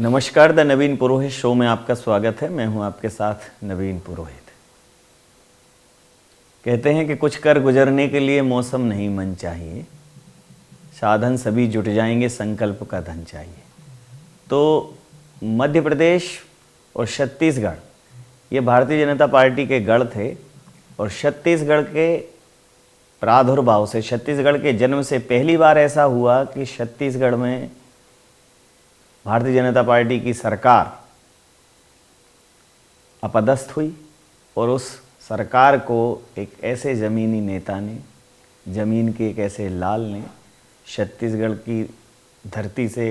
नमस्कार, the Naveen Purohit show में आपका स्वागत है। मैं हूं आपके साथ नवीन पुरोहित। कहते हैं कि कुछ कर गुजरने के लिए मौसम नहीं मन चाहिए, साधन सभी जुट जाएंगे, संकल्प का धन चाहिए। तो मध्य प्रदेश और छत्तीसगढ़ ये भारतीय जनता पार्टी के गढ़ थे और छत्तीसगढ़ के प्रादुर्भाव से, छत्तीसगढ़ के जन्म से पहली बार ऐसा हुआ कि छत्तीसगढ़ में भारतीय जनता पार्टी की सरकार अपदस्थ हुई और उस सरकार को एक ऐसे ज़मीनी नेता ने, ज़मीन के एक ऐसे लाल ने, छत्तीसगढ़ की धरती से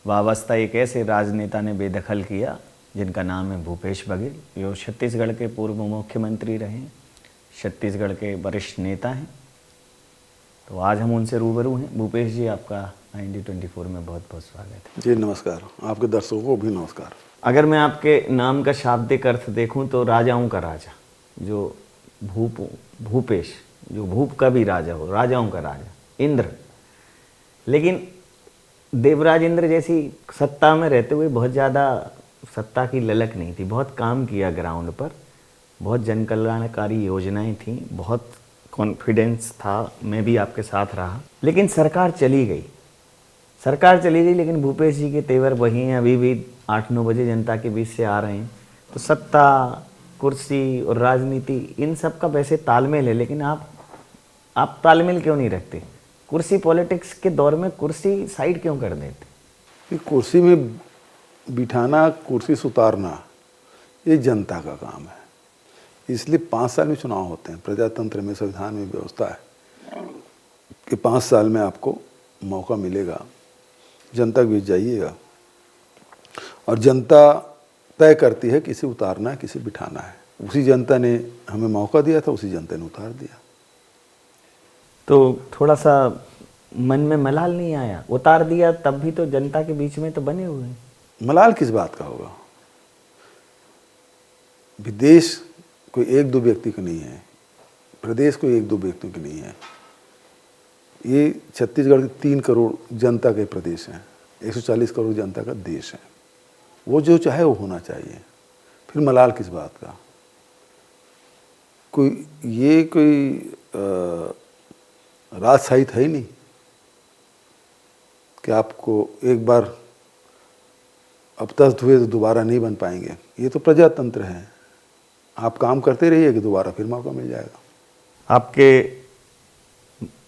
वाबस्ता एक ऐसे राजनेता ने बेदखल किया जिनका नाम है भूपेश बघेल। जो छत्तीसगढ़ के पूर्व मुख्यमंत्री रहे हैं, छत्तीसगढ़ के वरिष्ठ नेता हैं। तो आज हम उनसे रूबरू हैं। भूपेश जी, आपका IND24 में बहुत बहुत स्वागत है। जी नमस्कार, आपके दर्शकों को भी नमस्कार। अगर मैं आपके नाम का शाब्दिक अर्थ देखूं तो राजाओं का राजा, जो भूपेश, जो भूप का भी राजा हो, राजाओं का राजा, इंद्र। लेकिन देवराज इंद्र जैसी सत्ता में रहते हुए बहुत ज़्यादा सत्ता की ललक नहीं थी। बहुत काम किया ग्राउंड पर, बहुत जन कल्याणकारी योजनाएं थीं, बहुत कॉन्फिडेंस था, मैं भी आपके साथ रहा। लेकिन सरकार चली गई, लेकिन भूपेश जी के तेवर वही हैं। अभी भी 8-9 बजे जनता के बीच से आ रहे हैं। तो सत्ता, कुर्सी और राजनीति, इन सब का वैसे तालमेल है, लेकिन आप तालमेल क्यों नहीं रखते? कुर्सी पॉलिटिक्स के दौर में कुर्सी साइड क्यों कर देते? कुर्सी में बिठाना, कुर्सी से उतारना, ये जनता का काम है। इसलिए 5 साल में चुनाव होते हैं। प्रजातंत्र में, संविधान में व्यवस्था है कि 5 साल में आपको मौका मिलेगा, जनता के बीच जाइएगा और जनता तय करती है किसे उतारना है, किसे बिठाना है। उसी जनता ने हमें मौका दिया था, उसी जनता ने उतार दिया। तो थोड़ा सा मन में मलाल नहीं आया? उतार दिया तब भी तो जनता के बीच में तो बने हुए हैं। मलाल किस बात का होगा? विदेश कोई 1-2 व्यक्ति का नहीं है, प्रदेश कोई 1-2 व्यक्तियों की नहीं है। ये छत्तीसगढ़ के 3 करोड़ जनता के प्रदेश हैं, 140 करोड़ जनता का देश है। वो जो चाहे वो होना चाहिए, फिर मलाल किस बात का? कोई राजशाही है ही नहीं कि आपको एक बार अपदस्थ हुए तो दोबारा नहीं बन पाएंगे। ये तो प्रजातंत्र है, आप काम करते रहिए कि दोबारा फिर मौका मिल जाएगा। आपके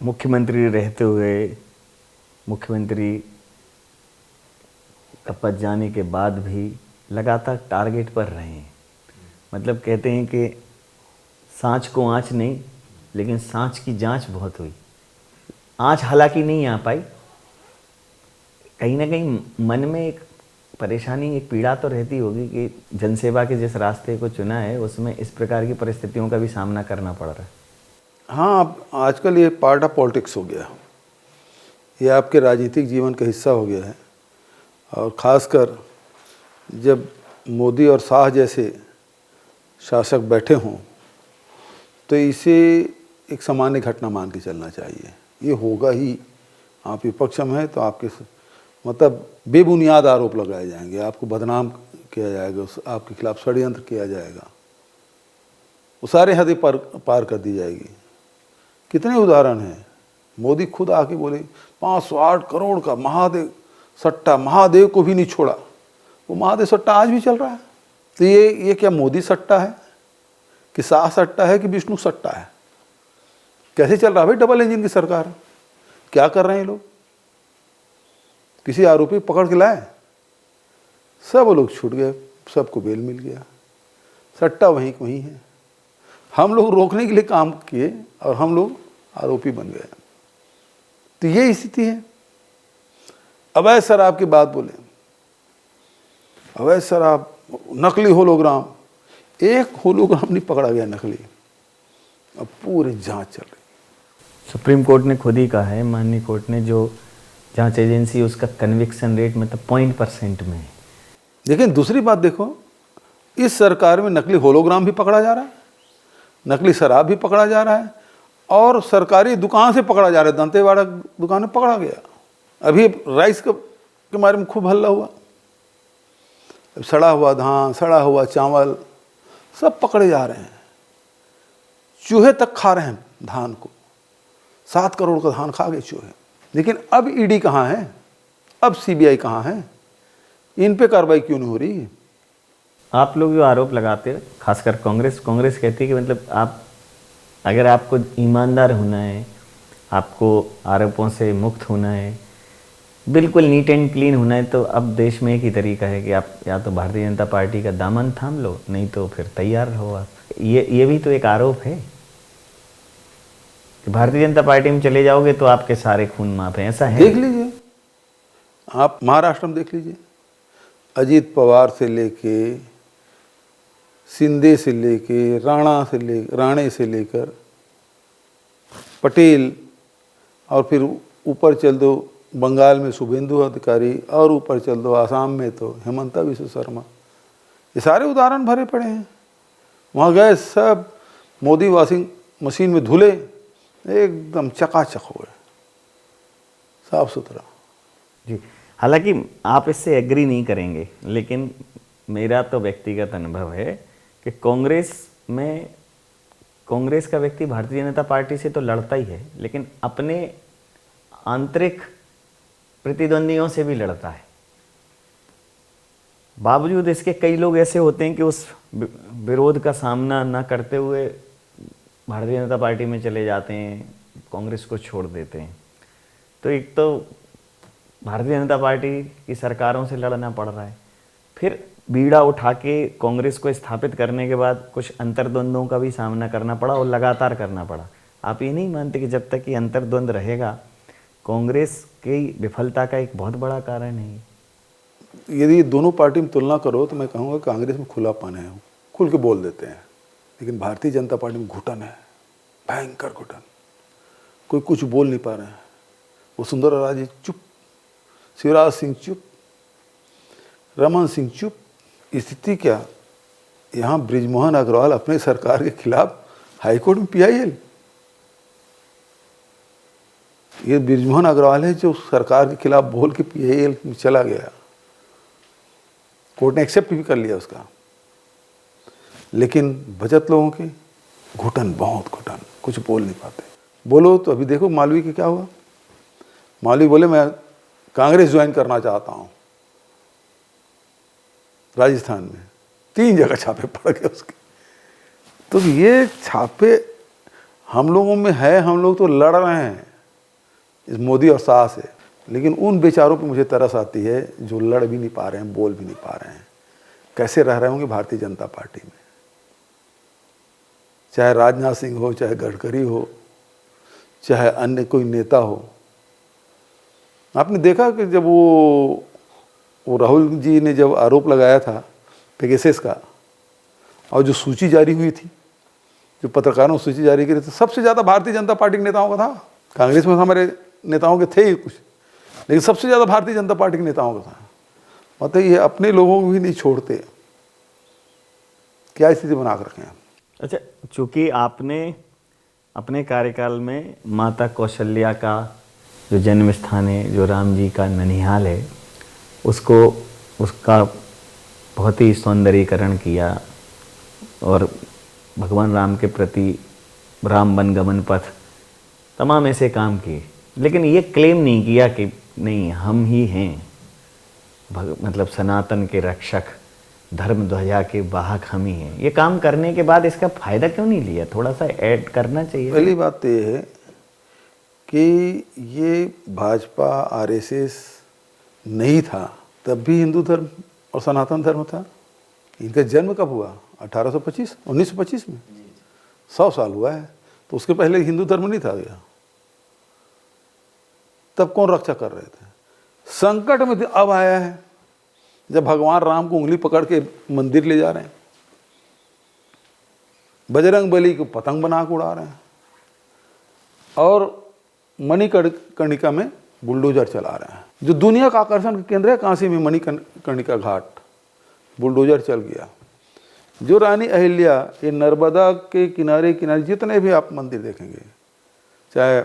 मुख्यमंत्री रहते हुए, मुख्यमंत्री का पद जाने के बाद भी लगातार टारगेट पर रहे हैं। मतलब कहते हैं कि सांच को आँच नहीं, लेकिन सांच की जांच बहुत हुई। आँच हालांकि नहीं आ पाई, कहीं ना कहीं मन में एक परेशानी, एक पीड़ा तो रहती होगी कि जनसेवा के जिस रास्ते को चुना है उसमें इस प्रकार की परिस्थितियों का भी सामना करना पड़ रहा है। हाँ, आजकल ये पार्ट ऑफ पॉलिटिक्स हो गया, ये आपके राजनीतिक जीवन का हिस्सा हो गया है। और ख़ासकर जब मोदी और शाह जैसे शासक बैठे हों तो इसे एक सामान्य घटना मान के चलना चाहिए। ये होगा ही। आप विपक्ष में हैं तो आपके मतलब बेबुनियाद आरोप लगाए जाएंगे, आपको बदनाम किया जाएगा, आपके खिलाफ षड्यंत्र किया जाएगा, वो सारे हदें पार कर दी जाएगी। कितने उदाहरण हैं। मोदी खुद आके बोले 508 करोड़ का महादेव सट्टा, महादेव को भी नहीं छोड़ा। वो महादेव सट्टा आज भी चल रहा है। तो ये क्या मोदी सट्टा है कि शाह सट्टा है कि विष्णु सट्टा है? कैसे चल रहा है भाई डबल इंजन की सरकार? क्या कर रहे हैं लोग? किसी आरोपी पकड़ के लाए, सब लोग छूट गए, सबको बेल मिल गया। सट्टा वहीं वहीं है। हम लोग रोकने के लिए काम किए और हम लोग आरोपी बन गए। तो ये स्थिति है। अवैध शराब की बात बोले, अवैध शराब, नकली होलोग्राम, एक होलोग्राम नहीं पकड़ा गया नकली। अब पूरी जांच चल रही। सुप्रीम कोर्ट ने खुद ही कहा है, माननीय कोर्ट ने, जो जांच एजेंसी, उसका कन्विक्शन रेट मतलब 0% में है। लेकिन दूसरी बात देखो, इस सरकार में नकली होलोग्राम भी पकड़ा जा रहा है, नकली शराब भी पकड़ा जा रहा है और सरकारी दुकान से पकड़ा जा रहा है। दंतेवाड़ा दुकान में पकड़ा गया। अभी राइस के बारे में खूब हल्ला हुआ, सड़ा हुआ धान, सड़ा हुआ चावल सब पकड़े जा रहे हैं। चूहे तक खा रहे हैं धान को। 7 करोड़ का धान खा गए चूहे। लेकिन अब ईडी कहाँ है, अब सीबीआई कहाँ है, इन पे कार्रवाई क्यों नहीं हो रही है? आप लोग जो आरोप लगाते हैं, खासकर कांग्रेस कहती है कि मतलब आप, अगर आपको ईमानदार होना है, आपको आरोपों से मुक्त होना है, बिल्कुल नीट एंड क्लीन होना है, तो अब देश में एक ही तरीका है कि आप या तो भारतीय जनता पार्टी का दामन थाम लो, नहीं तो फिर तैयार रहो आप। ये भी तो एक आरोप है कि भारतीय जनता पार्टी में चले जाओगे तो आपके सारे खून माफ हैं, ऐसा है? देख लीजिए, आप महाराष्ट्र में देख लीजिए, अजीत पवार से लेके, शिंदे से लेके, राणे से लेकर पटेल, और फिर ऊपर चल दो बंगाल में शुभेंदु अधिकारी, और ऊपर चल दो आसाम में तो हेमंता बिश्व शर्मा, ये सारे उदाहरण भरे पड़े हैं। वहाँ गए, सब मोदी वॉशिंग मशीन में धुले, एकदम चकाचक हो गए, साफ सुथरा। जी, हालांकि आप इससे एग्री नहीं करेंगे, लेकिन मेरा तो व्यक्तिगत अनुभव है कि कांग्रेस का व्यक्ति भारतीय जनता पार्टी से तो लड़ता ही है, लेकिन अपने आंतरिक प्रतिद्वंदियों से भी लड़ता है। बावजूद इसके कई लोग ऐसे होते हैं कि उस विरोध का सामना न करते हुए भारतीय जनता पार्टी में चले जाते हैं, कांग्रेस को छोड़ देते हैं। तो एक तो भारतीय जनता पार्टी की सरकारों से लड़ना पड़ रहा है, फिर बीड़ा उठा के कांग्रेस को स्थापित करने के बाद कुछ अंतर्द्वंद्वों का भी सामना करना पड़ा, और लगातार करना पड़ा। आप ये नहीं मानते कि जब तक ये अंतर्द्वंद रहेगा, कांग्रेस की विफलता का एक बहुत बड़ा कारण है? यदि दोनों पार्टी में तुलना करो तो मैं कहूँगा कांग्रेस में खुलापन है, खुल के बोल देते हैं, लेकिन भारतीय जनता पार्टी में घुटन है, भयंकर घुटन। कोई कुछ बोल नहीं पा रहे हैं। वो सुंदरराज जी चुप, शिवराज सिंह चुप, रमन सिंह चुप। स्थिति क्या, यहाँ बृजमोहन अग्रवाल अपने सरकार के खिलाफ हाईकोर्ट में PIL, ये बृजमोहन अग्रवाल है जो सरकार के खिलाफ बोल के PIL में चला गया। कोर्ट ने एक्सेप्ट भी कर लिया उसका, लेकिन बचत लोगों की घुटन, बहुत घुटन, कुछ बोल नहीं पाते। बोलो तो अभी देखो मालवी के क्या हुआ। मालवी बोले मैं कांग्रेस ज्वाइन करना चाहता हूँ। राजस्थान में 3 जगह छापे पड़ गए उसके। तो ये छापे हम लोगों में है, हम लोग तो लड़ रहे हैं इस मोदी और शाह से, लेकिन उन बेचारों पे मुझे तरस आती है जो लड़ भी नहीं पा रहे हैं, बोल भी नहीं पा रहे हैं। कैसे रह रहे होंगे भारतीय जनता पार्टी में, चाहे राजनाथ सिंह हो, चाहे गडकरी हो, चाहे अन्य कोई नेता हो। आपने देखा कि जब वो राहुल जी ने जब आरोप लगाया था पेगासस का, और जो सूची जारी हुई थी, जो पत्रकारों ने सूची जारी की थी, सबसे ज़्यादा भारतीय जनता पार्टी के नेताओं का था। कांग्रेस में हमारे नेताओं के थे ही कुछ, लेकिन सबसे ज़्यादा भारतीय जनता पार्टी के नेताओं का था। मतलब ये अपने लोगों को भी नहीं छोड़ते, क्या स्थिति बना कर रखे हैं। अच्छा, चूँकि आपने अपने कार्यकाल में माता कौशल्या का जो जन्म स्थान है, जो राम जी का ननिहाल है, उसका बहुत ही सौंदर्यीकरण किया, और भगवान राम के प्रति राम वनगमन पथ, तमाम ऐसे काम किए, लेकिन ये क्लेम नहीं किया कि नहीं हम ही हैं मतलब सनातन के रक्षक, धर्म ध्वजा के वाहक हम ही हैं। ये काम करने के बाद इसका फायदा क्यों नहीं लिया? थोड़ा सा ऐड करना चाहिए। पहली बात तो ये है कि ये भाजपा RSS नहीं था, तब भी हिंदू धर्म और सनातन धर्म था। इनका जन्म कब हुआ? 1925 में, 100 साल हुआ है। तो उसके पहले हिंदू धर्म नहीं था गया। तब कौन रक्षा कर रहे थे? संकट में अब आया है जब भगवान राम को उंगली पकड़ के मंदिर ले जा रहे हैं, बजरंग बली को पतंग बना के उड़ा रहे हैं, और मणिकर्णिका में बुलडोजर चला रहे हैं। जो दुनिया का आकर्षण का केंद्र है काशी में मणिकर्णिका घाट, बुलडोजर चल गया। जो रानी अहिल्या, ये नर्मदा के किनारे किनारे जितने भी आप मंदिर देखेंगे, चाहे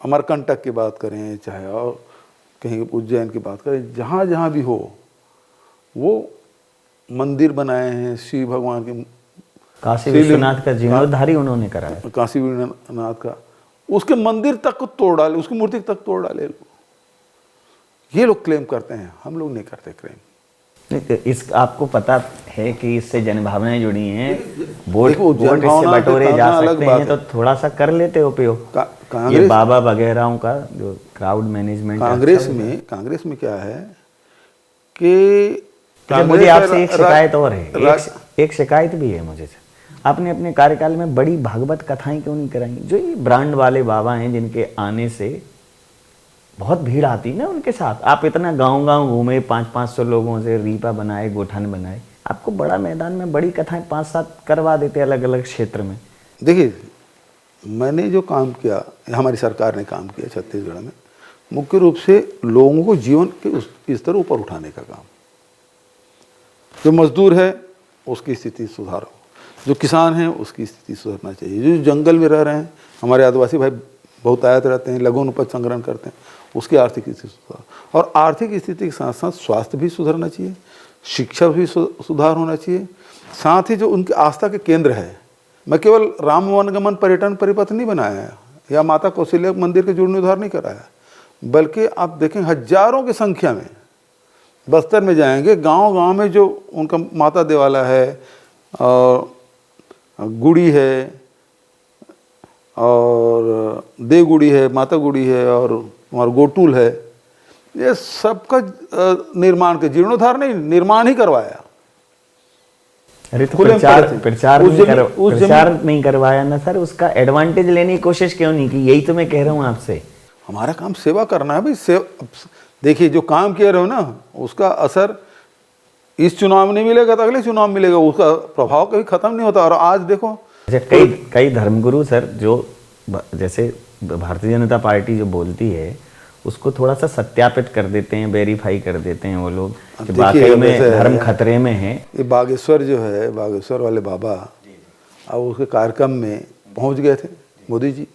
अमरकंटक की बात करें, चाहे और कहीं उज्जैन की बात करें, जहाँ जहाँ भी हो, वो मंदिर बनाए हैं शिव भगवान के, काशी विश्वनाथ का जीर्णोद्धार ही उन्होंने कराया। काशी विश्वनाथ का, उसके मंदिर तक को तोड़ डाले, उसकी मूर्ति तक तोड़ डाले लोग। ये लोग क्लेम करते हैं, हम लोग नहीं करते क्लेम। इस आपको पता है कि इससे जनभावनाएं जुड़ी हैं, वोट देखो, इससे जनभावना बटोरे के जा कारण अलग सकते बात हैं, तो थोड़ा सा कर लेते उपयोग। ये कांग्रेस, बाबा वगैरह का जो क्राउड मैनेजमेंट कांग्रेस में क्या है कि मुझे आपसे एक शिकायत और है, एक शिकायत भी है मुझे से। आपने अपने कार्यकाल में बड़ी भागवत कथाएं क्यों नहीं कराई? जो ये ब्रांड वाले बाबा हैं जिनके आने से बहुत भीड़ आती है ना उनके साथ, आप इतना गांव-गांव घूमे, 500-500 लोगों से रीपा बनाए, गोठन बनाए, आपको बड़ा मैदान में बड़ी कथाएं 5-7 करवा देते अलग अलग क्षेत्र में। देखिए, मैंने जो काम किया, हमारी सरकार ने काम किया छत्तीसगढ़ में, मुख्य रूप से लोगों को जीवन के उस स्तर ऊपर उठाने का काम। जो मजदूर है उसकी स्थिति सुधारो, जो किसान है उसकी स्थिति सुधरना चाहिए, जो जंगल में रह रहे हैं, हमारे आदिवासी भाई बहुत आयत रहते हैं, लघु उपज संग्रहण करते हैं, उसकी आर्थिक स्थिति सुधार। और आर्थिक स्थिति के साथ साथ स्वास्थ्य भी सुधरना चाहिए, शिक्षा भी सुधार होना चाहिए, साथ ही जो उनकी आस्था के केंद्र है। मैं केवल राम वनगमन पर्यटन परिपथ नहीं बनाया है या माता कौशल्या मंदिर के जीर्णोद्धार नहीं कराया, बल्कि आप देखें हजारों की संख्या में बस्तर में जाएंगे, गांव-गांव में जो उनका माता देवाला है और गुड़ी है और देवगुड़ी है, माता गुड़ी है और गोटूल है, ये सबका निर्माण के जीर्णोद्धार नहीं, निर्माण ही करवाया। अरे तो प्रचार नहीं करवाया ना सर, उसका एडवांटेज लेने की कोशिश क्यों नहीं की? यही तो मैं कह रहा हूँ आपसे। हमारा काम सेवा करना है भाई। देखिए, जो काम किए रहे हो ना, उसका असर इस चुनाव में नहीं मिलेगा तो अगले चुनाव में मिलेगा, उसका प्रभाव कभी खत्म नहीं होता। और आज देखो, अच्छा, कई धर्मगुरु सर, जो जैसे भारतीय जनता पार्टी जो बोलती है उसको थोड़ा सा सत्यापित कर देते हैं, वेरीफाई कर देते हैं वो लोग कि वाकई में धर्म खतरे में है। ये बागेश्वर जो है, बागेश्वर वाले बाबा, अब उसके कार्यक्रम में पहुंच गए थे मोदी जी।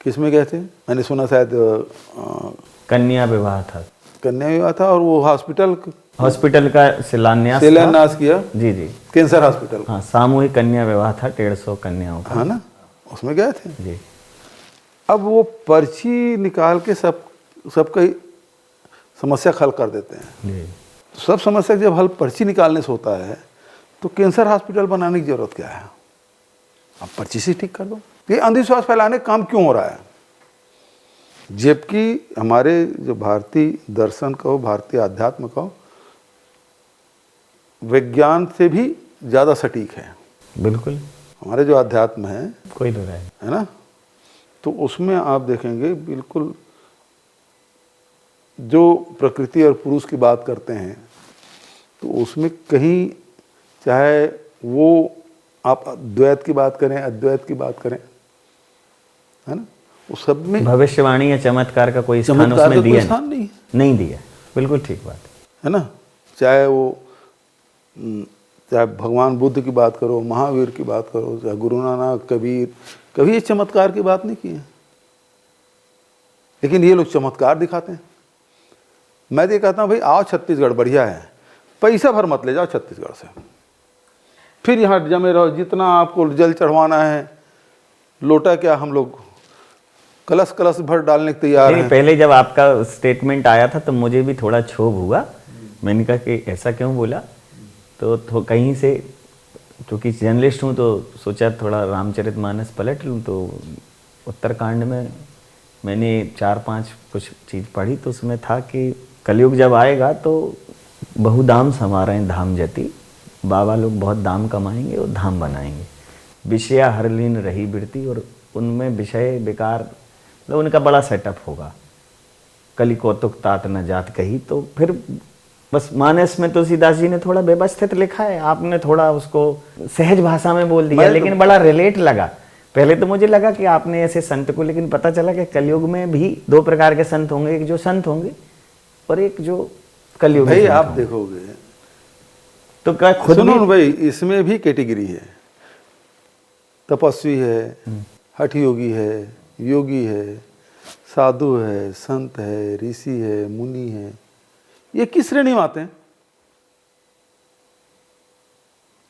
किस में गए थे? मैंने सुना शायद कन्या विवाह था। कन्या विवाह था, और वो हॉस्पिटल का शिलान्यास किया। जी जी, कैंसर हॉस्पिटल। हाँ, सामूहिक कन्या विवाह था 150 कन्याओं का, हाँ ना, उसमें गए थे जी। अब वो पर्ची निकाल के सबका समस्या हल कर देते हैं जी। तो सब समस्या जब हल पर्ची निकालने से होता है तो कैंसर हॉस्पिटल बनाने की जरूरत क्या है? आप पर्ची से ठीक कर दो। ये अंधविश्वास फैलाने का काम क्यों हो रहा है? जबकि हमारे जो भारतीय दर्शन कहो, भारतीय अध्यात्म कहो, विज्ञान से भी ज़्यादा सटीक है। बिल्कुल, हमारे जो अध्यात्म है, कोई तो है ना, तो उसमें आप देखेंगे बिल्कुल जो प्रकृति और पुरुष की बात करते हैं, तो उसमें कहीं चाहे वो आप द्वैत की बात करें, अद्वैत की बात करें, है ना, उस सब में भविष्यवाणी या चमत्कार का कोई स्थान उसमें दिया नहीं दिया। बिल्कुल ठीक बात है ना। चाहे भगवान बुद्ध की बात करो, महावीर की बात करो, चाहे गुरु नानक, कबीर, कभी ये चमत्कार की बात नहीं की है, लेकिन ये लोग चमत्कार दिखाते हैं। मैं तो ये कहता हूँ भाई, आओ छत्तीसगढ़ बढ़िया है, पैसा भर मत ले जाओ छत्तीसगढ़ से, फिर यहाँ जमे रहो, जितना आपको जल चढ़वाना है, लोटा क्या, हम लोग कलश कलश भर डालने के तैयार हैं। पहले जब आपका स्टेटमेंट आया था तो मुझे भी थोड़ा क्षोभ हुआ, मैंने कहा कि ऐसा क्यों बोला, तो कहीं से, क्योंकि जर्नलिस्ट हूँ तो सोचा थोड़ा रामचरितमानस पलट लूँ, तो उत्तरकांड में मैंने 4-5 कुछ चीज़ पढ़ी, तो उसमें था कि कलयुग जब आएगा तो बहुदाम समारें धाम जति, बाबा लोग बहुत दाम कमाएंगे और धाम बनाएंगे, विषया हरलीन रही बिरती, और उनमें विषय बेकार, मतलब उनका बड़ा सेटअप होगा। कली कौतुक तात न जात कही, तो फिर बस मानस में तुलसीदास जी ने थोड़ा व्यवस्थित लिखा है, आपने थोड़ा उसको सहज भाषा में बोल दिया, लेकिन बड़ा रिलेट लगा। पहले तो मुझे लगा कि आपने ऐसे संत को, लेकिन पता चला कि कलयुग में भी 2 प्रकार के संत होंगे, एक जो संत होंगे और एक जो कलयुग भाई आप देखोगे तो क्या खुद सुनो भाई, इसमें भी कैटेगरी है, तपस्वी है, हठ योगी है, योगी है, साधु है, संत है, ऋषि है, मुनि है, ये किस श्रेणी में आते हैं?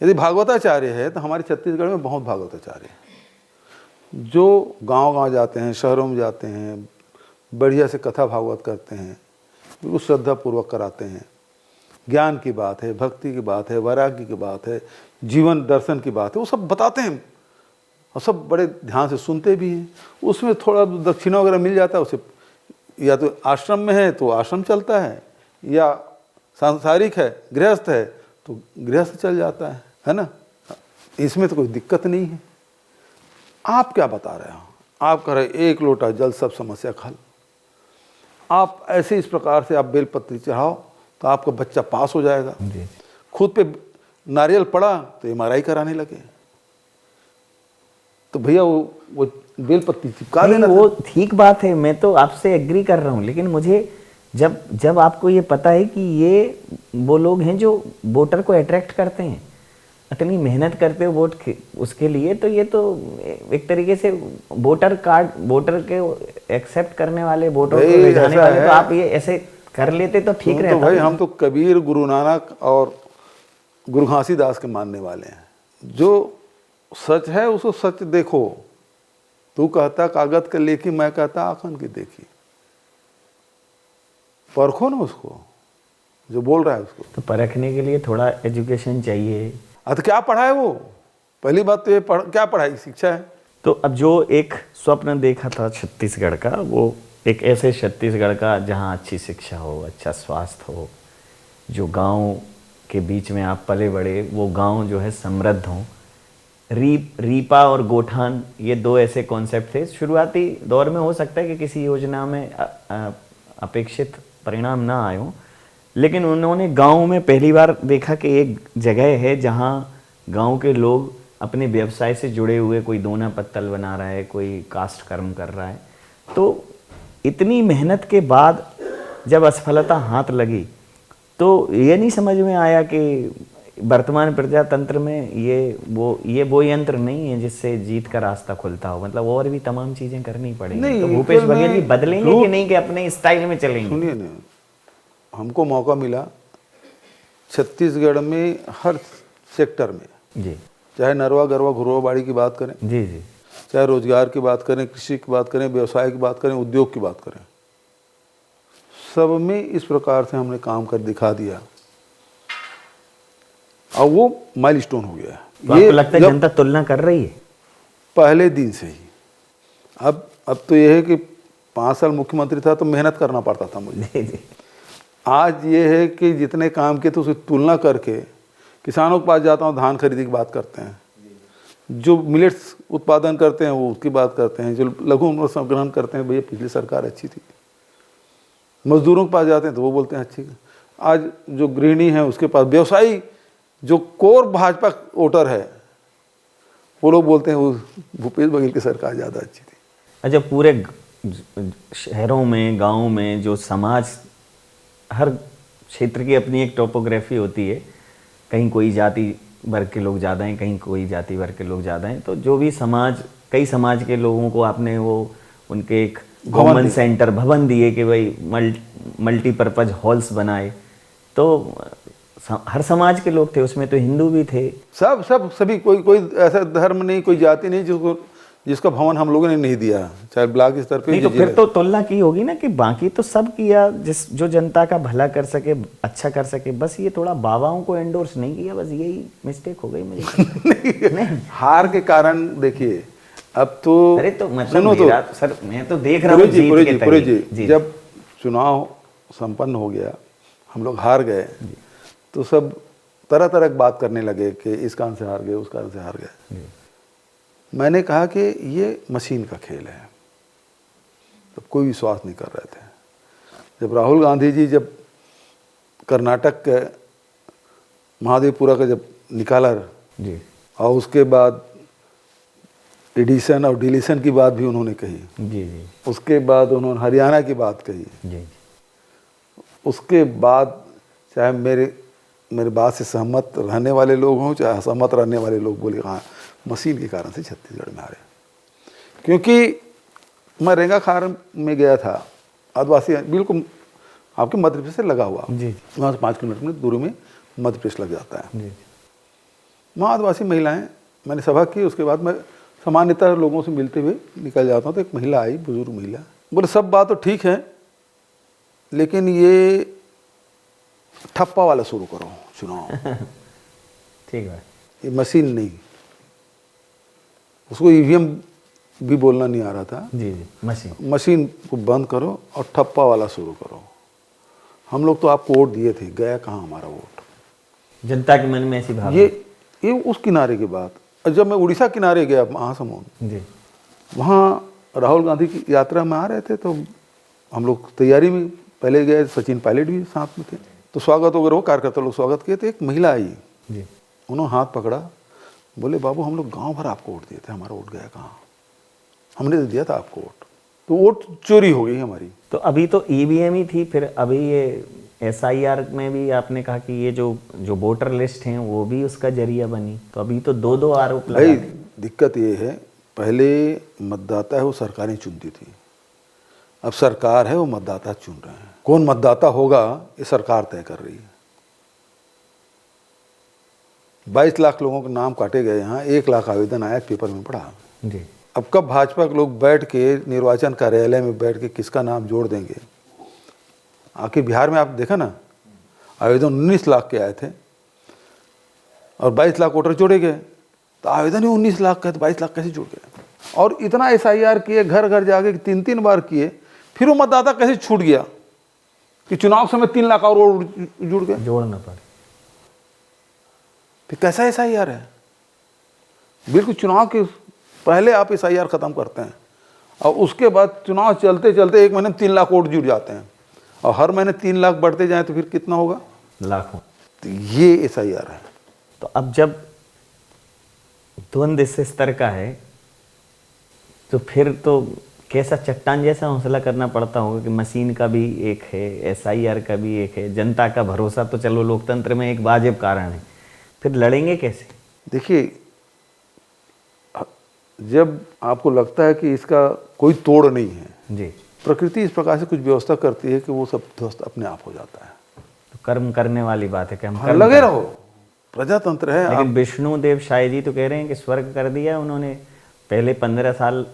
यदि भागवताचार्य है तो हमारे छत्तीसगढ़ में बहुत भागवताचार्य हैं जो गांव-गांव जाते हैं, शहरों में जाते हैं, बढ़िया से कथा भागवत करते हैं, बिल्कुल श्रद्धापूर्वक कराते हैं। ज्ञान की बात है, भक्ति की बात है, वैराग्य की बात है, जीवन दर्शन की बात है, वो सब बताते हैं और सब बड़े ध्यान से सुनते भी हैं। उसमें थोड़ा दक्षिणा वगैरह मिल जाता है उसे, या तो आश्रम में है तो आश्रम चलता है, या सांसारिक है, गृहस्थ है तो गृहस्थ चल जाता है ना। इसमें तो कोई दिक्कत नहीं है। आप क्या बता रहे हो? आप कह रहे एक लोटा जल सब समस्या हल। आप ऐसे इस प्रकार से आप बेलपत्री चढ़ाओ तो आपका बच्चा पास हो जाएगा। खुद पे नारियल पड़ा तो MRI कराने लगे। तो भैया वो बेलपत्री चिपका देना। वो ठीक बात है, मैं तो आपसे एग्री कर रहा हूँ, लेकिन मुझे जब आपको ये पता है कि ये वो लोग हैं जो वोटर को अट्रैक्ट करते हैं, इतनी मेहनत करते हो वोट उसके लिए, तो ये तो एक तरीके से वोटर के एक्सेप्ट करने वाले, वोटर को ले जाने वाले, तो आप ये ऐसे कर लेते तो ठीक रहता। तो भाई हम तो कबीर, गुरु नानक और गुरु घासीदास के मानने वाले हैं। जो सच है उसको सच देखो। तू कहता कागज के लेखी, मैं कहता आखन की देखी। परखो ना उसको, जो बोल रहा है उसको। तो परखने के लिए थोड़ा एजुकेशन चाहिए। तो क्या पढ़ा है वो? पहली बात तो ये क्या पढ़ाई, शिक्षा है। तो अब जो एक स्वप्न देखा था छत्तीसगढ़ का, वो एक ऐसे छत्तीसगढ़ का जहाँ अच्छी शिक्षा हो, अच्छा स्वास्थ्य हो, जो गांव के बीच में आप पले बड़े, वो गांव जो है समृद्ध हों। रीपा और गोठान, ये दो ऐसे कॉन्सेप्ट थे। शुरुआती दौर में हो सकता है कि किसी योजना में अपेक्षित परिणाम ना आए हों, लेकिन उन्होंने गांव में पहली बार देखा कि एक जगह है जहां गांव के लोग अपने व्यवसाय से जुड़े हुए, कोई दोना पत्तल बना रहा है, कोई कास्ट कर्म कर रहा है। तो इतनी मेहनत के बाद जब असफलता हाथ लगी तो ये नहीं समझ में आया कि वर्तमान प्रजातंत्र में ये वो यंत्र नहीं है जिससे जीत का रास्ता खुलता हो। मतलब और भी तमाम चीजें करनी पड़ेंगी। तो भूपेश बघेल जी बदलेंगे कि नहीं, कि अपने स्टाइल में चलेंगे? सुनिए ना, हमको मौका मिला छत्तीसगढ़ में हर सेक्टर में जी, चाहे नरवा गरवा घुरवा बाड़ी की बात करें, जी जी, चाहे रोजगार की बात करें, कृषि की बात करें, व्यवसाय की बात करें, उद्योग की बात करें, सब में इस प्रकार से हमने काम कर दिखा दिया और वो माइलस्टोन हो गया है। तो आपको लगता है जनता तुलना कर रही है? पहले दिन से ही। अब तो ये है कि 5 साल मुख्यमंत्री था तो मेहनत करना पड़ता था मुझे। जी। आज ये है कि जितने काम किए तो उसकी तुलना करके किसानों के पास जाता हूँ, धान खरीदी की बात करते हैं, जो मिलेट्स उत्पादन करते हैं वो उसकी बात करते हैं, जो लघु संग्रहण करते हैं, भैया पिछली सरकार अच्छी थी। मजदूरों के पास जाते हैं तो वो बोलते हैं अच्छी। आज जो गृहिणी है उसके पास, व्यवसायी जो कोर भाजपा वोटर है, वो लोग बोलते हैं वो भूपेश बघेल की सरकार ज़्यादा अच्छी थी। अच्छा, पूरे शहरों में, गाँव में जो समाज, हर क्षेत्र की अपनी एक टोपोग्राफी होती है। कहीं कोई जाति वर्ग के लोग ज़्यादा हैं, कहीं कोई जाति वर्ग के लोग ज़्यादा हैं। तो जो भी समाज, कई समाज के लोगों को आपने वो उनके एक कॉमन सेंटर भवन दिए कि भाई मल्टीपर्पज़ हॉल्स बनाए। तो हर समाज के लोग थे उसमें, तो हिंदू भी थे, सभी, कोई ऐसा धर्म नहीं, कोई जाति नहीं जिसका भवन हम लोगों ने नहीं दिया, चाहे ब्लॉक स्तर पे। नहीं तो फिर तो तुलना की होगी ना कि बाकी तो सब किया, जो जनता का भला कर सके, अच्छा कर सके। बस ये थोड़ा बाबाओं को एंडोर्स नहीं किया, बस यही मिस्टेक हो गई मुझे। नहीं, हार के कारण देखिए अब तो। अरे तो मतलब मेरा सर, मैं तो देख रहा हूँ जी, जब चुनाव संपन्न हो गया, हम लोग हार गए, तो सब तरह तरह की बात करने लगे कि इस कारण से हार गए, उस कारण से हार गए। मैंने कहा कि ये मशीन का खेल है, तब कोई विश्वास नहीं कर रहे थे। जब राहुल गांधी जी जब कर्नाटक के महादेवपुरा का जब निकाला जी, और उसके बाद एडिशन और डिलीशन की बात भी उन्होंने कही, जी जी, उसके बाद उन्होंने हरियाणा की बात कही, जी, उसके बाद चाहे मेरे बात से सहमत रहने वाले लोग हों, चाहे असहमत रहने वाले लोग, बोले हाँ मशीन के कारण से छत्तीसगढ़ में आ रहे। क्योंकि मैं रेंगाखार में गया था, आदिवासी बिल्कुल आपके मध्य प्रदेश से लगा हुआ, जी, वहाँ से 5 किलोमीटर में दूरी में मध्य प्रदेश लग जाता है। जी। वहाँ आदिवासी महिलाएं, मैंने सभा की, उसके बाद मैं सामान्यतः लोगों से मिलते हुए निकल जाता हूँ, तो एक महिला आई, बुजुर्ग महिला, बोले सब बात तो ठीक है लेकिन ये ठप्पा वाला शुरू करो चुनाव। ठीक है। ये मशीन नहीं, उसको ईवीएम भी बोलना नहीं आ रहा था। जी जी, मशीन को बंद करो और ठप्पा वाला शुरू करो। हम लोग तो आपको वोट दिए थे, गया कहाँ हमारा वोट? जनता के मन में ऐसी भावना। ये उस किनारे की बात। और जब मैं उड़ीसा किनारे गया महासमुंद, जी, वहाँ राहुल गांधी की यात्रा में आ रहे थे, तो हम लोग तैयारी में पहले गए, सचिन पायलट भी साथ में थे, तो स्वागत वगैरह वो कार्यकर्ता लोग स्वागत किए, तो एक महिला आई, जी, उन्होंने हाथ पकड़ा, बोले बाबू हम लोग गांव भर आपको वोट दिए थे, हमारा वोट गया कहाँ? हमने तो दिया था आपको वोट, तो वोट चोरी हो गई हमारी। तो अभी तो ईवीएम ही थी, फिर अभी ये एसआईआर में भी आपने कहा कि ये जो वोटर लिस्ट हैं वो भी उसका जरिया बनी, तो अभी तो दो आरोप भाई लगा। दिक्कत ये है, पहले मतदाता है वो सरकारें चुनती थी, अब सरकार है वो मतदाता चुन रहे हैं। कौन मतदाता होगा ये सरकार तय कर रही है। 22 लाख लोगों के नाम काटे गए, यहाँ 1 लाख आवेदन आया, पेपर में पढ़ा। जी, अब कब भाजपा के लोग बैठ के निर्वाचन कार्यालय में बैठ के किसका नाम जोड़ देंगे? आखिर बिहार में आप देखा ना, आवेदन 19 लाख के आए थे और 22 लाख वोटर जोड़े गए, तो आवेदन ही 19 लाख का, तो 22 लाख कैसे जुड़ गए? और इतना एसआईआर किए, घर घर जाके 3-3 बार किए, फिर वो मतदाता कैसे छूट गया कि चुनाव समय 3 लाख और जुड़ गए? जोड़ना पड़े। फिर कैसा एसआईआर है? बिल्कुल चुनाव के पहले आप एसआईआर खत्म करते हैं और उसके बाद चुनाव चलते चलते 1 महीने में 3 लाख वोट जुड़ जाते हैं, और हर महीने 3 लाख बढ़ते जाएं तो फिर कितना होगा? लाखों। तो ये एसआईआर है। तो अब जब द्वंद्व इस स्तर का है तो फिर तो कैसा चट्टान जैसा हौसला करना पड़ता होगा कि मशीन का भी एक है, एसआईआर का भी एक है, जनता का भरोसा तो चलो लोकतंत्र में एक वाजिब कारण है, फिर लड़ेंगे कैसे? देखिए, जब आपको लगता है कि इसका कोई तोड़ नहीं है, जी, प्रकृति इस प्रकार से कुछ व्यवस्था करती है कि वो सब ध्वस्त अपने आप हो जाता है। तो कर्म करने वाली बात है कि हम हाँ, कर्म लगे करें। रहो, प्रजातंत्र है। लेकिन विष्णुदेव साय जी तो कह रहे हैं कि स्वर्ग कर दिया उन्होंने। पहले 15 साल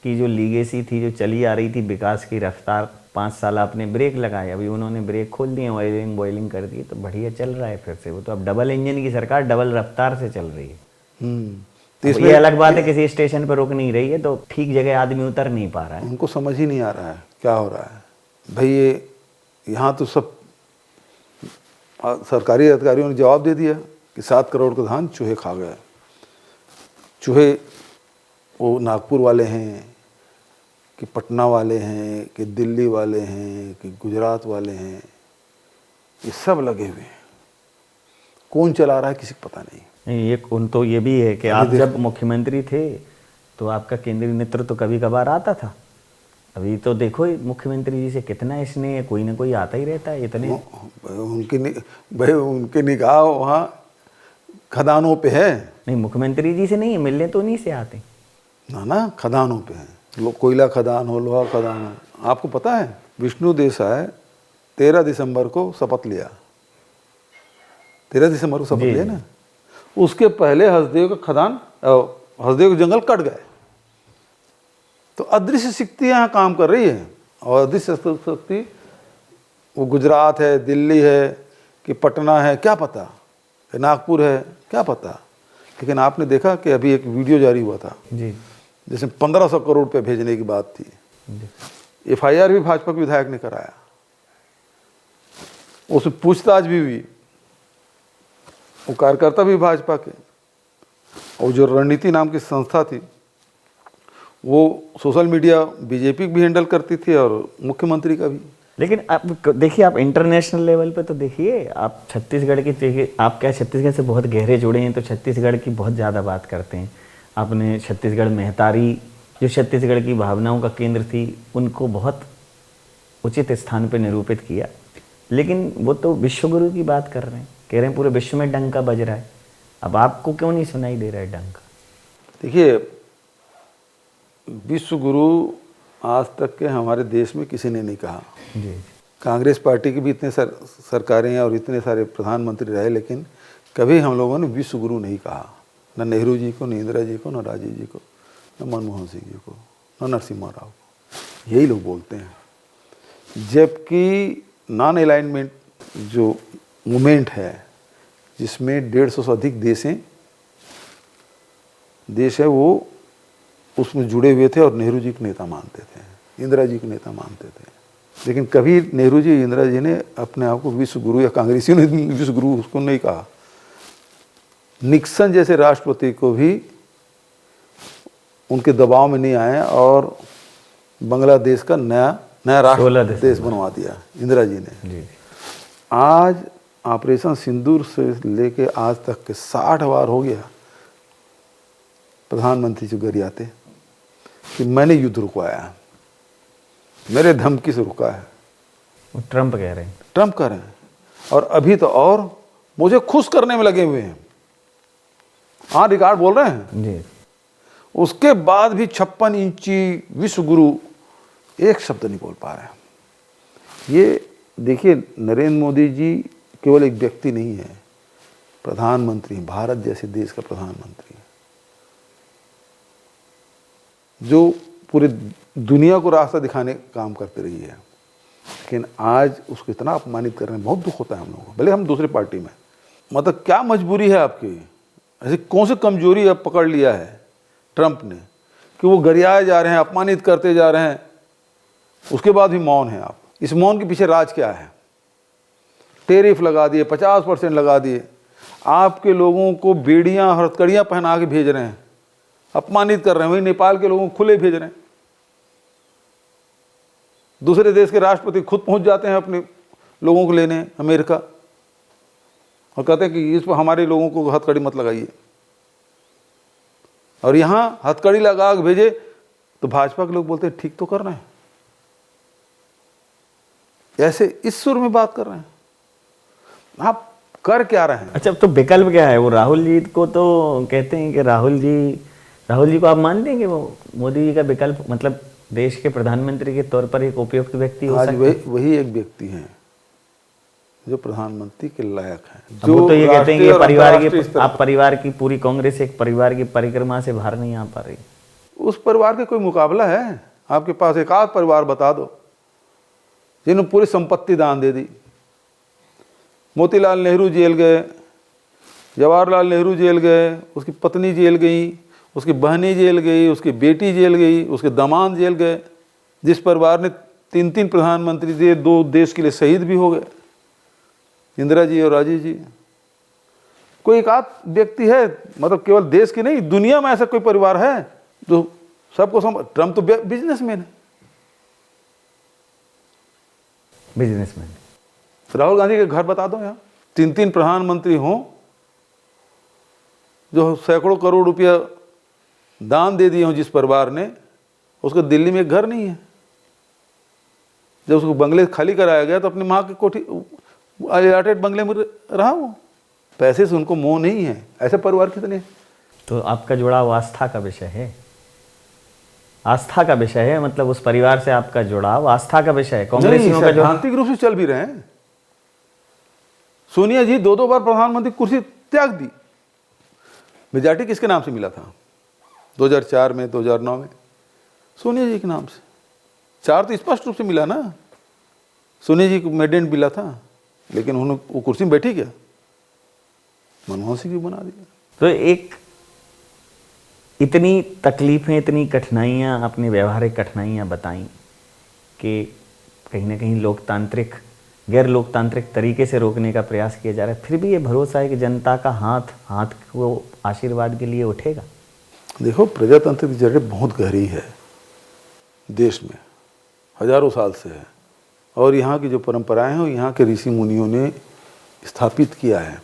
की जो लीगेसी थी, जो चली आ रही थी विकास की रफ्तार, 5 साल आपने ब्रेक लगाए, अभी उन्होंने ब्रेक खोल दिए, ऑयलिंग बॉयलिंग कर दी, तो बढ़िया चल रहा है फिर से। वो तो अब डबल इंजन की सरकार डबल रफ्तार से चल रही है। तो अब ये अलग बात है किसी स्टेशन पर रुक नहीं रही है, तो ठीक जगह आदमी उतर नहीं पा रहा है। उनको समझ ही नहीं आ रहा है क्या हो रहा है। भाई ये यहाँ तो सब सरकारी अधिकारियों ने जवाब दे दिया कि 7 करोड़ का धान चूहे खा गए। चूहे वो नागपुर वाले हैं कि पटना वाले हैं कि दिल्ली वाले हैं कि गुजरात वाले हैं, ये सब लगे हुए हैं। कौन चला रहा है किसी को पता नहीं। ये उन तो ये भी है कि आप जब मुख्यमंत्री थे तो आपका केंद्रीय नेतृत्व तो कभी कभार आता था। अभी तो देखो मुख्यमंत्री जी से कितना स्नेह, कोई ना कोई आता ही रहता है। इतने उनके निगाह वहाँ खदानों पे है। नहीं, मुख्यमंत्री जी से नहीं है, मिलने तो उन्हीं से आते ना खदानों पे है। कोयला खदान हो, लोहा खदान हो। आपको पता है विष्णु देसाई 13 दिसंबर को शपथ लिया, 13 दिसंबर को शपथ लिया ना, उसके पहले हसदेव का खदान, हसदेव के जंगल कट गए। तो अदृश्य शक्ति यहाँ काम कर रही है, और अदृश्य शक्ति वो गुजरात है, दिल्ली है कि पटना है, क्या पता, कि नागपुर है, क्या पता। लेकिन आपने देखा कि अभी एक वीडियो जारी हुआ था जी, जिसमें 1500 करोड़ रुपये भेजने की बात थी। एफआईआर भी भाजपा के विधायक ने कराया, उसमें पूछताछ भी हुई, वो कार्यकर्ता भी भाजपा के, और जो रणनीति नाम की संस्था थी वो सोशल मीडिया बीजेपी भी हैंडल करती थी और मुख्यमंत्री का भी। लेकिन आप देखिए, आप इंटरनेशनल लेवल पे तो देखिए, आप छत्तीसगढ़ की देखिए, आप क्या छत्तीसगढ़ से बहुत गहरे जुड़े हैं, तो छत्तीसगढ़ की बहुत ज़्यादा बात करते हैं। आपने छत्तीसगढ़ महतारी, जो छत्तीसगढ़ की भावनाओं का केंद्र थी, उनको बहुत उचित स्थान पर निरूपित किया। लेकिन वो तो विश्वगुरु की बात कर रहे हैं, कह रहे हैं पूरे विश्व में डंका बज रहा है। अब आपको क्यों नहीं सुनाई दे रहा है डंका? देखिए, विश्व गुरु आज तक के हमारे देश में किसी ने नहीं कहा। जी, कांग्रेस पार्टी की भी इतने सरकारें और इतने सारे प्रधानमंत्री रहे, लेकिन कभी हम लोगों ने विश्व गुरु नहीं कहा, न नेहरू जी को, न इंदिरा जी को, न राजीव जी को, न मनमोहन सिंह जी को, न नरसिम्हा राव को। यही लोग बोलते हैं। जबकि नॉन अलाइनमेंट जो मूवमेंट है, जिसमें 150 से अधिक देश है, वो उसमें जुड़े हुए थे और नेहरू जी को नेता मानते थे, इंदिरा जी को नेता मानते थे। लेकिन कभी नेहरू जी, इंदिरा जी ने अपने आप को विश्व गुरु या कांग्रेसियों ने विश्व गुरु उसको नहीं कहा। निक्सन जैसे राष्ट्रपति को भी उनके दबाव में नहीं आए और बांग्लादेश का नया राष्ट्र देश बनवा दिया इंदिरा जी ने। आज ऑपरेशन सिंदूर से लेके आज तक के 60 बार हो गया प्रधानमंत्री जो गरियाते कि मैंने युद्ध रुकवाया, मेरे धमकी से रुका है। वो ट्रंप कह रहे हैं, ट्रंप कह रहे हैं। और अभी तो और मुझे खुश करने में लगे हुए हैं। हाँ, रिकॉर्ड बोल रहे हैं जी। उसके बाद भी 56 इंची विश्व गुरु एक शब्द नहीं बोल पा रहे हैं। ये देखिए, नरेंद्र मोदी जी केवल एक व्यक्ति नहीं है, प्रधानमंत्री, भारत जैसे देश का प्रधानमंत्री जो पूरे दुनिया को रास्ता दिखाने का काम करते रही है। लेकिन आज उसको इतना अपमानित कर रहे हैं, बहुत दुख होता है हम लोगों को। भले हम दूसरे पार्टी में, मतलब क्या मजबूरी है आपकी? ऐसी कौन सी कमजोरी अब पकड़ लिया है ट्रंप ने कि वो गरियाए जा रहे हैं, अपमानित करते जा रहे हैं, उसके बाद भी मौन है आप। इस मौन के पीछे राज क्या है? टेरिफ लगा दिए, 50% लगा दिए, आपके लोगों को बेड़ियां हथकड़ियां पहना के भेज रहे हैं, अपमानित कर रहे हैं। वही नेपाल के लोगों को खुले भेज रहे हैं। दूसरे देश के राष्ट्रपति खुद पहुंच जाते हैं अपने लोगों को लेने अमेरिका, और कहते हैं कि इस पर हमारे लोगों को हथकड़ी मत लगाइए। और यहां हथकड़ी लगा के भेजे तो भाजपा के लोग बोलते हैं ठीक तो कर रहे हैं। ऐसे इस सुर में बात कर रहे हैं, आप कर क्या रहे हैं? अच्छा, तो विकल्प क्या है? वो राहुल जी को तो कहते हैं कि राहुल जी को आप मानते हैं कि वो मोदी जी का विकल्प, मतलब देश के प्रधानमंत्री के तौर पर एक उपयुक्त व्यक्ति हो सकता है? वही एक व्यक्ति हैं जो प्रधानमंत्री के लायक हैं। जो वो तो ये कहते हैं कि आप परिवार की पूरी कांग्रेस एक परिवार की परिक्रमा से बाहर नहीं आ पा रही। उस परिवार के कोई मुकाबला है आपके पास? एक आध परिवार बता दो जिन्होंने पूरी संपत्ति दान दे दी। मोतीलाल नेहरू जेल गए, जवाहरलाल नेहरू जेल गए, उसकी पत्नी जेल गई, उसकी बहनी जेल गई, उसकी बेटी जेल गई, उसके दामाद जेल गए। जिस परिवार ने 3 प्रधानमंत्री दिए, 2 देश के लिए शहीद भी हो गए, इंदिरा जी और राजीव जी। कोई एक आध व्यक्ति है, मतलब केवल देश की नहीं, दुनिया में ऐसा कोई परिवार है जो सबको ट्रंप तो बिजनेसमैन है, बिजनेसमैन। राहुल गांधी के घर बता दो यहाँ 3 प्रधानमंत्री हों जो सैकड़ों करोड़ रुपया दान दे दिए हों जिस परिवार ने, उसको दिल्ली में एक घर नहीं है। जब उसको बंगले खाली कराया गया तो अपनी माँ की कोठी अलाटेड बंगले में रहा वो। पैसे से उनको मोह नहीं है। ऐसे परिवार कितने हैं? तो आपका जुड़ाव आस्था का विषय है, आस्था का विषय है, मतलब उस परिवार से आपका जुड़ाव आस्था का विषय है। कांग्रेसियों का जो सैद्धांतिक रूप से चल भी रहे हैं। सोनिया जी 2 बार प्रधानमंत्री कुर्सी त्याग दी। मेजॉरिटी किसके नाम से मिला था? 2004 में, 2009 में सोनिया जी के नाम से। 4 तो स्पष्ट रूप से मिला ना, सोनिया जी को मैंडेट मिला था, लेकिन उन्होंने वो कुर्सी में बैठी क्या? मनमोहन सिंह जी बना दिया। तो एक इतनी तकलीफें, इतनी कठिनाइयाँ, अपनी व्यवहारिक कठिनाइयाँ बताई कि कहीं ना कहीं लोकतांत्रिक, गैर लोकतांत्रिक तरीके से रोकने का प्रयास किया जा रहा है, फिर भी ये भरोसा है कि जनता का हाथ को आशीर्वाद के लिए उठेगा। देखो, प्रजातंत्र की जड़ें बहुत गहरी है देश में, हजारों साल से है। और यहाँ की जो परंपराएं हैं, यहाँ के ऋषि मुनियों ने स्थापित किया है,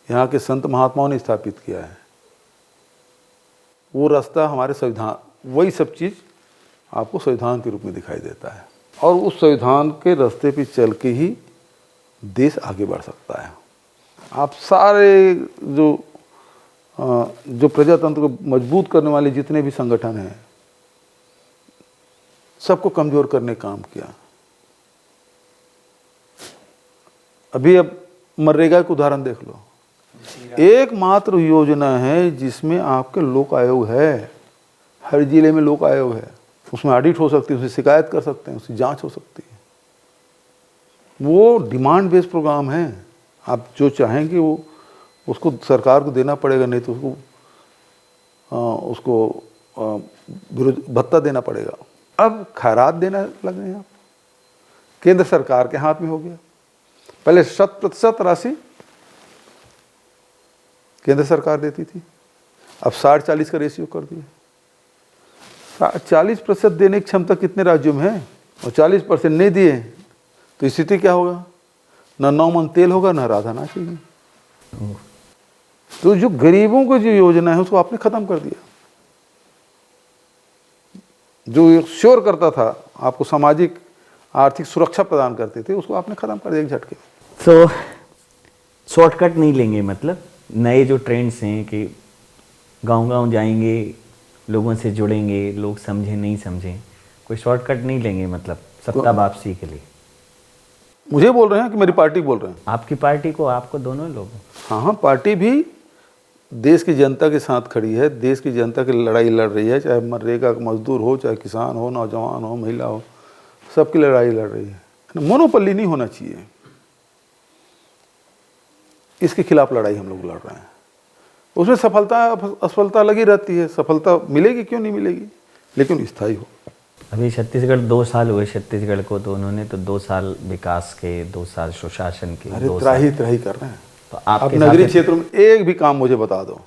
यहाँ के संत महात्माओं ने स्थापित किया है। वो रास्ता हमारे संविधान, वही सब चीज़ आपको संविधान के रूप में दिखाई देता है। और उस संविधान के रास्ते पे चल के ही देश आगे बढ़ सकता है। आप सारे जो प्रजातंत्र को मजबूत करने वाले जितने भी संगठन हैं, सबको कमज़ोर करने का काम किया। अभी अब मनरेगा का उदाहरण देख लो, एकमात्र योजना है जिसमें आपके लोक आयोग है, हर जिले में लोक आयोग है, उसमें ऑडिट हो सकती है, उससे शिकायत कर सकते हैं, उसकी जांच हो सकती है। वो डिमांड बेस्ड प्रोग्राम है, आप जो चाहेंगे वो उसको सरकार को देना पड़ेगा, नहीं तो उसको भत्ता देना पड़ेगा। अब खैरात देना लग गए आप, केंद्र सरकार के हाथ में हो गया। पहले 100% राशि केंद्र सरकार देती थी, अब 60-40 का रेशियो कर दिया। 40% देने की क्षमता कितने राज्यों में है, और 40% नहीं दिए तो स्थिति क्या होगा, ना 9 मन तेल होगा, ना राधा नाचेगी। तो जो गरीबों को जो योजना है उसको आपने खत्म कर दिया। जो श्योर करता था, आपको सामाजिक आर्थिक सुरक्षा प्रदान करते थे, उसको आपने खत्म कर दिया एक झटके। तो शॉर्टकट नहीं लेंगे, मतलब नए जो ट्रेंड्स हैं कि गांव-गांव जाएंगे, लोगों से जुड़ेंगे, लोग समझें नहीं समझें, कोई शॉर्टकट नहीं लेंगे, मतलब सत्ता वापसी के लिए। मुझे बोल रहे हैं कि मेरी पार्टी बोल रहे हैं? आपकी पार्टी को, आपको, दोनों लोग? हाँ, पार्टी भी देश की जनता के साथ खड़ी है, देश की जनता की लड़ाई लड़ रही है, चाहे मनरेगा का मजदूर हो, चाहे किसान हो, नौजवान हो, महिला हो, सबकी लड़ाई लड़ रही है। मोनोपली नहीं होना चाहिए, इसके खिलाफ लड़ाई हम लोग लड़ रहे हैं। उसमें सफलता असफलता लगी रहती है, सफलता मिलेगी क्यों नहीं मिलेगी, लेकिन स्थायी हो। अभी छत्तीसगढ़ 2 साल हुए छत्तीसगढ़ को, तो उन्होंने तो 2 साल विकास के, 2 साल सुशासन के, अरे त्राही कर रहे हैं। तो आप नगरीय क्षेत्रों में एक भी काम मुझे बता दो,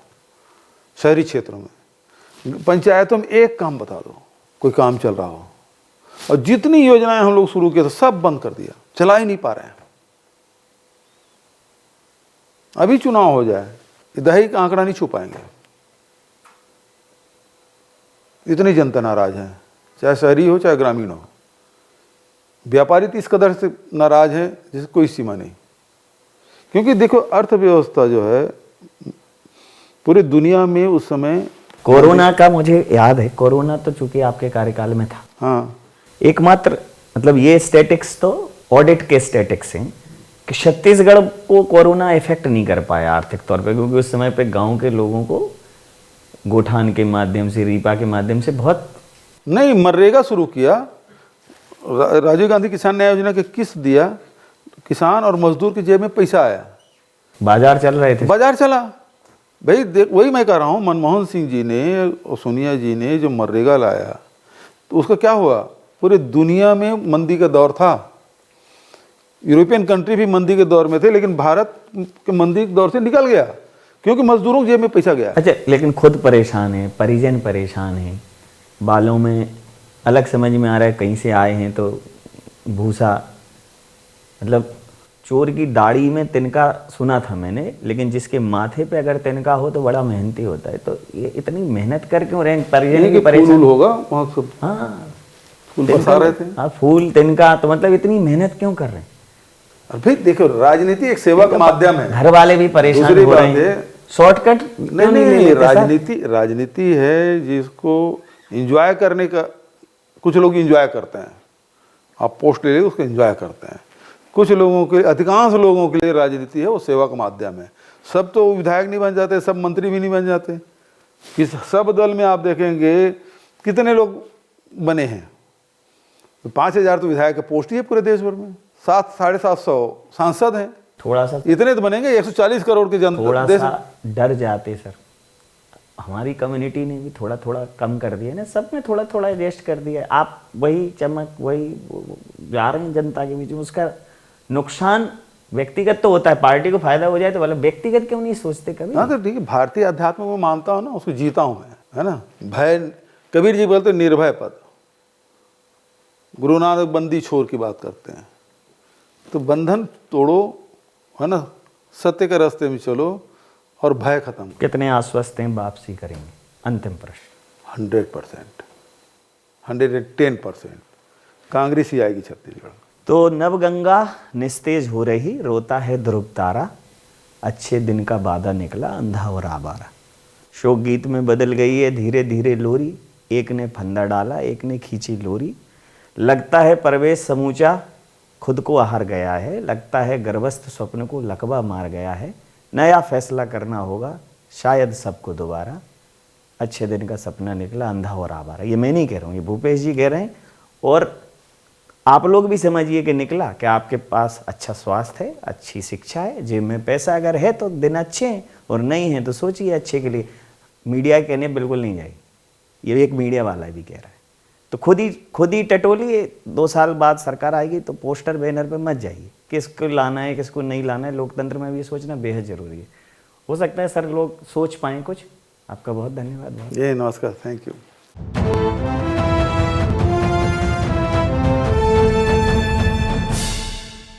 शहरी क्षेत्रों में, पंचायतों में एक काम बता दो, कोई काम चल रहा हो। और जितनी योजनाएं हम लोग शुरू किए थे सब बंद कर दिया, चला ही नहीं पा रहे हैं। अभी चुनाव हो जाए, दहाई का आंकड़ा नहीं छू पाएंगे, इतनी जनता नाराज है, चाहे शहरी हो चाहे ग्रामीण हो। व्यापारी तो इस कदर से नाराज है जिसकी कोई सीमा नहीं। क्योंकि देखो, अर्थव्यवस्था जो है पूरी दुनिया में उस समय, कोरोना का मुझे याद है, कोरोना तो चूंकि आपके कार्यकाल में था, हाँ, एकमात्र, मतलब ये स्टैटिक्स तो ऑडिट के स्टैटिक्स हैं कि छत्तीसगढ़ को कोरोना इफेक्ट नहीं कर पाया आर्थिक तौर पे, क्योंकि उस समय पे गांव के लोगों को गोठान के माध्यम से, रीपा के माध्यम से बहुत नहीं, मनरेगा शुरू किया, राजीव गांधी किसान न्याय योजना के किस्त दिया, किसान और मजदूर की जेब में पैसा आया, बाजार चल रहे थे, बाजार चला। भाई देख, वही मैं कह रहा हूँ, मनमोहन सिंह जी ने और सोनिया जी ने जो मनरेगा लाया, तो उसका क्या हुआ, पूरी दुनिया में मंदी का दौर था, यूरोपियन कंट्री भी मंदी के दौर में थे, लेकिन भारत के मंदी के दौर से निकल गया क्योंकि मजदूरों की जेब में पैसा गया। अच्छा, लेकिन खुद परेशान है, परिजन परेशान है, बालों में अलग समझ में आ रहा है, कहीं से आए हैं तो भूसा, मतलब चोर की दाढ़ी में तिनका सुना था मैंने, लेकिन जिसके माथे पे अगर तिनका हो तो बड़ा मेहनती होता है। तो ये इतनी मेहनत कर क्यों रहे हैं, परिजन की परेशान होगा वहाँ सब, हाँ, फूल बरसा रहे थे, हाँ, फूल तिनका, तो मतलब इतनी मेहनत क्यों कर रहे हैं? और फिर देखो, राजनीति एक सेवा का माध्यम है, घर वाले भी परेशान हो रहे हैं, शॉर्टकट नहीं, राजनीति है जिसको एंजॉय करने का, कुछ लोग एंजॉय करते हैं, आप पोस्ट ले उसको एंजॉय करते हैं। कुछ लोगों के, अधिकांश लोगों के लिए राजनीति है वो सेवा का माध्यम है। सब तो विधायक नहीं बन जाते, सब मंत्री भी नहीं बन जाते। इस सब दल में आप देखेंगे कितने लोग बने हैं, 5,000 तो विधायक के पोस्ट ही है पूरे देश भर में, 700-750 सांसद हैं, थोड़ा सा इतने तो बनेंगे 140 करोड़ के जनता, थोड़ा सा डर जाते सर। हमारी कम्युनिटी ने भी थोड़ा थोड़ा कम कर दिया ना, सब ने थोड़ा थोड़ा एडजस्ट कर दिया। आप वही चमक, वही जा रहे हैं जनता के बीच में, उसका नुकसान व्यक्तिगत तो होता है, पार्टी को फायदा हो जाए तो, मतलब व्यक्तिगत क्यों नहीं सोचते कभी? हाँ, तो ठीक है, भारतीय अध्यात्म को मानता हूँ ना, उसको जीता हूँ मैं, है ना। भय, कबीर जी बोलते निर्भय पद, गुरु नानक बंदी छोर की बात करते हैं। तो बंधन तोड़ो, है ना, सत्य के रास्ते में चलो और भय खत्म। कितने आश्वस्त हैं वापसी करेंगे? अंतिम प्रश्न। 100%, 110% कांग्रेस ही आएगी छत्तीसगढ़। तो नवगंगा निस्तेज हो रही, रोता है ध्रुव तारा, अच्छे दिन का वादा निकला, अंधा और आवारा। शोक गीत में बदल गई है धीरे धीरे लोरी, एक ने फंदा डाला एक ने खींची लोरी, लगता है परवेश समूचा, खुद को हार गया है, लगता है गर्भस्थ स्वप्न को लकवा मार गया है, नया फैसला करना होगा शायद सबको दोबारा, अच्छे दिन का सपना निकला अंधा और आवारा। ये मैं नहीं कह रहा हूँ, ये भूपेश जी कह रहे हैं। और आप लोग भी समझिए कि निकला कि आपके पास अच्छा स्वास्थ्य है, अच्छी शिक्षा है, जेब में पैसा अगर है तो दिन अच्छे हैं, और नहीं है तो सोचिए अच्छे के लिए। मीडिया कहने बिल्कुल नहीं जाएगी, ये एक मीडिया वाला भी कह रहा है। तो खुद ही टटोलिए, 2 साल बाद सरकार आएगी तो पोस्टर बैनर पे मत जाइए, किसको लाना है किसको नहीं लाना है। लोकतंत्र में भी ये सोचना बेहद ज़रूरी है। हो सकता है सर लोग सोच पाएँ कुछ। आपका बहुत धन्यवाद। नमस्कार, थैंक यू।